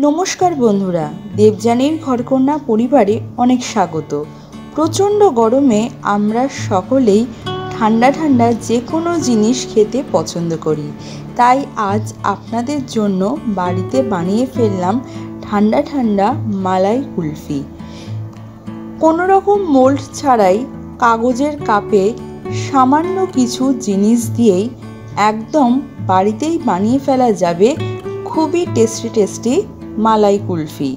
নমস্কার বন্ধুরা, দেবযানীর ঘরকন্যা পরিবারে অনেক স্বাগত। প্রচণ্ড গরমে আমরা সকলেই ঠান্ডা ঠান্ডা যে কোনো জিনিস খেতে পছন্দ করি। তাই আজ আপনাদের জন্য বাড়িতে বানিয়ে ফেললাম ঠান্ডা ঠান্ডা মালাই কুলফি। কোনো রকম মোল্ড ছাড়াই কাগজের কাপে সামান্য কিছু জিনিস দিয়েই একদম বাড়িতেই বানিয়ে ফেলা যাবে খুবই টেস্টি মালাই কুলফি।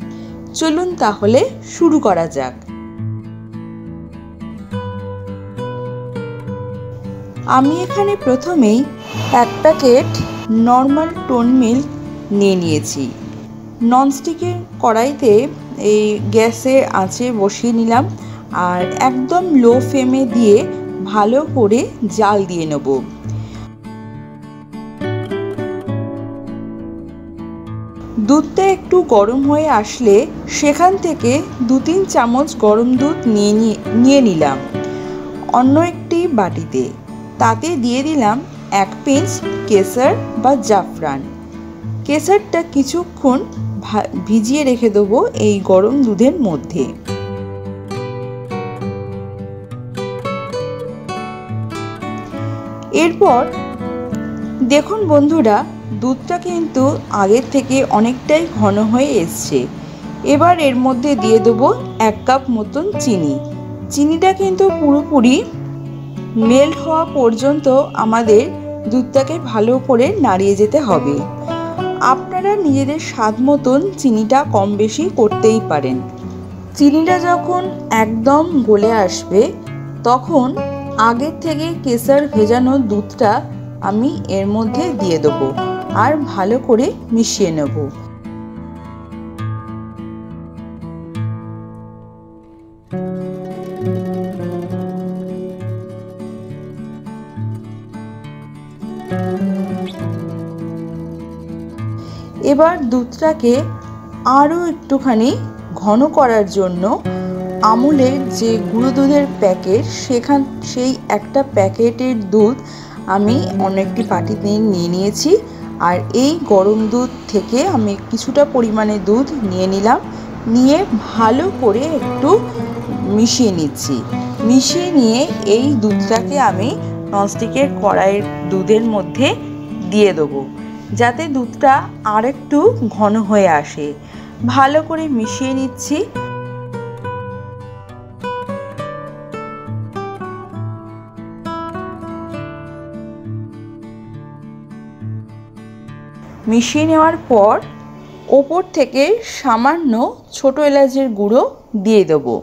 চলুন তাহলে শুরু করা যাক। আমি এখানে প্রথমেই এক প্যাকেট নর্মাল টোন মিল্ক নিয়ে নিয়েছি। ননস্টিকের কড়াইতে এই গ্যাসে আঁচে বসিয়ে নিলাম আর একদম লো ফ্লেমে দিয়ে ভালো করে জাল দিয়ে নেব। দুধটা একটু গরম হয়ে আসলে সেখান থেকে 2-3 চামচ গরম দুধ নিয়ে নিলাম অন্য একটি বাটিতে। তাতে দিয়ে দিলাম 1 পিঞ্চ কেশর বা জাফরান। কেশরটা কিছুক্ষণ ভিজিয়ে রেখে দেবো এই গরম দুধের মধ্যে। এরপর দেখুন বন্ধুরা, দুধটা কিন্তু আগের থেকে অনেকটাই ঘন হয়ে এসছে। এবার এর মধ্যে দিয়ে দেবো 1 কাপ মতন চিনি। চিনিটা কিন্তু পুরোপুরি মেল্ট হওয়া পর্যন্ত আমাদের দুধটাকে ভালো করে নাড়িয়ে যেতে হবে। আপনারা নিজেদের স্বাদ মতন চিনিটা কম বেশি করতেই পারেন। চিনিটা যখন একদম গলে আসবে তখন আগের থেকে কেশর ভেজানো দুধটা আমি এর মধ্যে দিয়ে দেবো আর ভালো করে মিশিয়ে নেব। এবার দুধটাকে আরও একটুখানি ঘন করার জন্য আমুলের যে গুঁড়ো দুধের প্যাকেট সেই একটা প্যাকেটের দুধ আমি অনেকটি বাটিতে নিয়ে নিয়েছি। আর এই গরম দুধ থেকে আমি কিছুটা পরিমাণে দুধ নিয়ে নিলাম, নিয়ে ভালো করে একটু মিশিয়ে নিচ্ছি। মিশিয়ে নিয়ে এই দুধটাকে আমি ননস্টিকের কড়াইয়ের দুধের মধ্যে দিয়ে দেবো যাতে দুধটা আর একটু ঘন হয়ে আসে। ভালো করে মিশিয়ে নিচ্ছি। মিশিয়ে নেওয়ার পর ওপর থেকে সামান্য ছোটো এলাচের গুঁড়ো দিয়ে দেবো।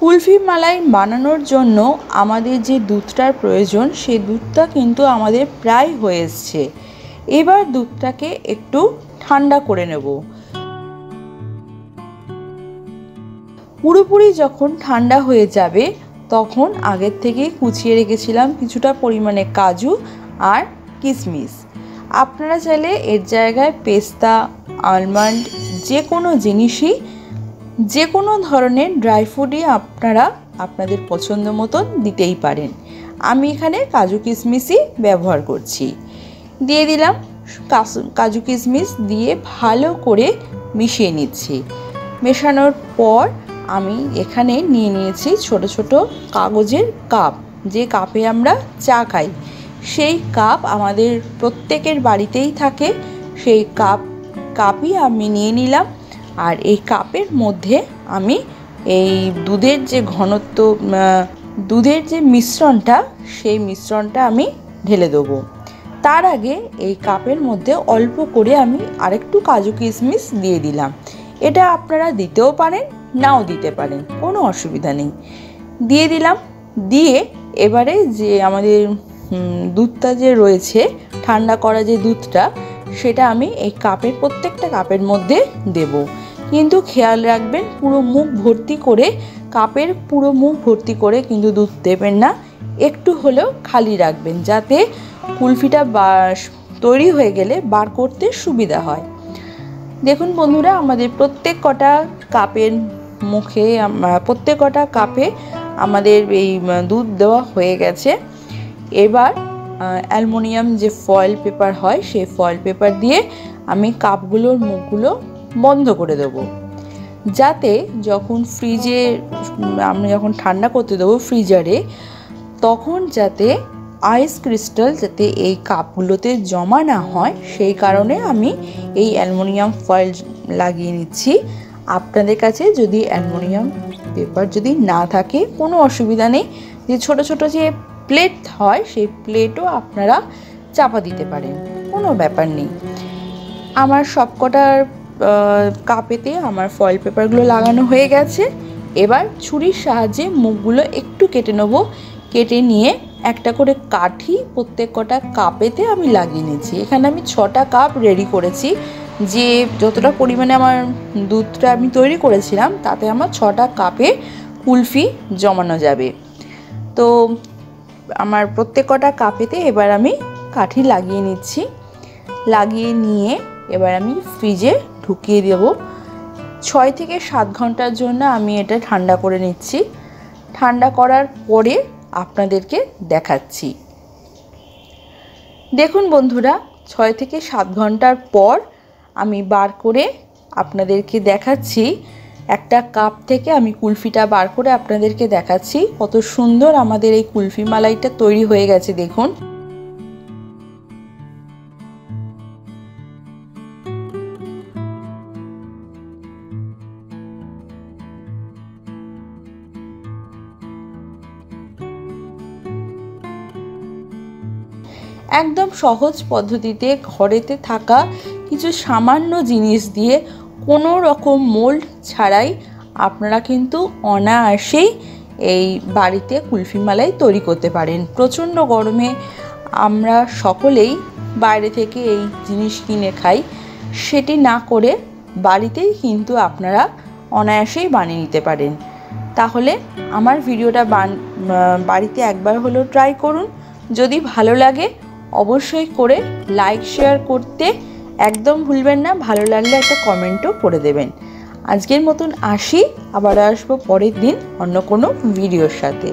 কুলফি মালাই বানানোর জন্য আমাদের যে দুধটার প্রয়োজন সেই দুধটা কিন্তু আমাদের প্রায় হয়ে এসছে। এবার দুধটাকে একটু ঠান্ডা করে নেব। পুরোপুরি যখন ঠান্ডা হয়ে যাবে তখন আগের থেকে কুচিয়ে রেখেছিলাম কিছুটা পরিমাণে কাজু আর কিশমিশ। আপনারা চাইলে এর জায়গায় পেস্তা, আলমন্ড যে কোনো জিনিসই, যে কোনো ধরনের ড্রাই ফ্রুটই আপনারা আপনাদের পছন্দ মতন দিতেই পারেন। আমি এখানে কাজু কিশমিশই ব্যবহার করছি। দিয়ে দিলাম কাজু কিশমিশ দিয়ে ভালো করে মিশিয়ে নিচ্ছি। মেশানোর পর আমি এখানে নিয়ে নিয়েছি ছোট ছোট কাগজের কাপ, যে কাপে আমরা চা খাই। সেই কাপ আমাদের প্রত্যেকের বাড়িতেই থাকে। সেই কাপই আমি নিয়ে নিলাম আর এই কাপের মধ্যে আমি এই দুধের যে ঘনত্ব, দুধের যে মিশ্রণটা, সেই মিশ্রণটা আমি ঢেলে দেবো। তার আগে এই কাপের মধ্যে অল্প করে আমি আরেকটু কাজু কিশমিশ দিয়ে দিলাম। এটা আপনারা দিতেও পারেন, নাও দিতে পারেন, কোনো অসুবিধা নেই। দিয়ে দিলাম। দিয়ে এবারে যে আমাদের দুধটা যে রয়েছে, ঠান্ডা করা যে দুধটা, সেটা আমি এই প্রত্যেকটা কাপের মধ্যে দেব। কিন্তু খেয়াল রাখবেন পুরো মুখ ভর্তি করে, কাপের পুরো মুখ ভর্তি করে কিন্তু দুধ দেবেন না, একটু হলেও খালি রাখবেন যাতে কুলফিটা তৈরি হয়ে গেলে বার করতে সুবিধা হয়। দেখুন বন্ধুরা, আমাদের প্রত্যেক কটা কাপে আমাদের এই দুধ দেওয়া হয়ে গেছে। এবার অ্যালুমিনিয়াম যে ফয়েল পেপার হয় সেই ফয়েল পেপার দিয়ে আমি কাপগুলোর মুখগুলো বন্ধ করে দেবো, যাতে যখন ফ্রিজে আমি যখন ঠান্ডা করতে দেবো ফ্রিজারে, তখন যাতে আইস ক্রিস্টাল যাতে এই কাপগুলোতে জমা না হয় সেই কারণে আমি এই অ্যালুমিনিয়াম ফয়েল লাগিয়ে নিচ্ছি। আপনাদের কাছে যদি অ্যালুমিনিয়াম পেপার যদি না থাকে কোনো অসুবিধা নেই, যে ছোট ছোট যে প্লেট হয় সেই প্লেটও আপনারা চাপা দিতে পারেন, কোনো ব্যাপার নেই। আমার সবকটার কাপেতে আমার ফয়েল পেপারগুলো লাগানো হয়ে গেছে। এবার ছুরির সাহায্যে মুখগুলো একটু কেটে নেব। কেটে নিয়ে একটা করে কাঠি প্রত্যেক কটা কাপেতে আমি লাগিয়ে নিয়েছি। এখানে আমি 6টা কাপ রেডি করেছি। যে যতটা পরিমাণে আমার দুধটা আমি তৈরি করেছিলাম তাতে আমার 6টা কাপে কুলফি জমানো যাবে। তো আমার প্রত্যেক কটা কাপেতে এবার আমি কাঠি লাগিয়ে নিচ্ছি। লাগিয়ে নিয়ে এবার আমি ফ্রিজে ঢুকিয়ে দেব। 6 থেকে 7 ঘন্টার জন্য আমি এটা ঠান্ডা করে নিচ্ছি। ঠান্ডা করার পরে আপনাদেরকে দেখাচ্ছি। দেখুন বন্ধুরা, 6 থেকে 7 ঘন্টার পর আমি বার করে আপনাদেরকে দেখাচ্ছি। একটা কাপ থেকে আমি কুলফিটা বার করে আপনাদেরকে দেখাচ্ছি কত সুন্দর আমাদের এই কুলফি মালাইটা তৈরি হয়ে গেছে। দেখুন, একদম সহজ পদ্ধতিতে ঘরেতে থাকা কিছু সামান্য জিনিস দিয়ে কোনো রকম মোল্ড ছাড়াই আপনারা কিন্তু অনায়াসেই এই বাড়িতে কুলফি মালাই তৈরি করতে পারেন। প্রচণ্ড গরমে আমরা সকলেই বাইরে থেকে এই জিনিস কিনে খাই, সেটি না করে বাড়িতেই কিন্তু আপনারা অনায়াসেই বানিয়ে নিতে পারেন। তাহলে আমার ভিডিওটা বাড়িতে একবার হলেও ট্রাই করুন। যদি ভালো লাগে অবশ্যই করে লাইক শেয়ার করতে একদম ভুলবেন না। ভালো লাগলে একটা কমেন্টও করে দেবেন। আজকের মতন আসি, আবার আসবো পরের দিন অন্য কোনো ভিডিওর সাথে।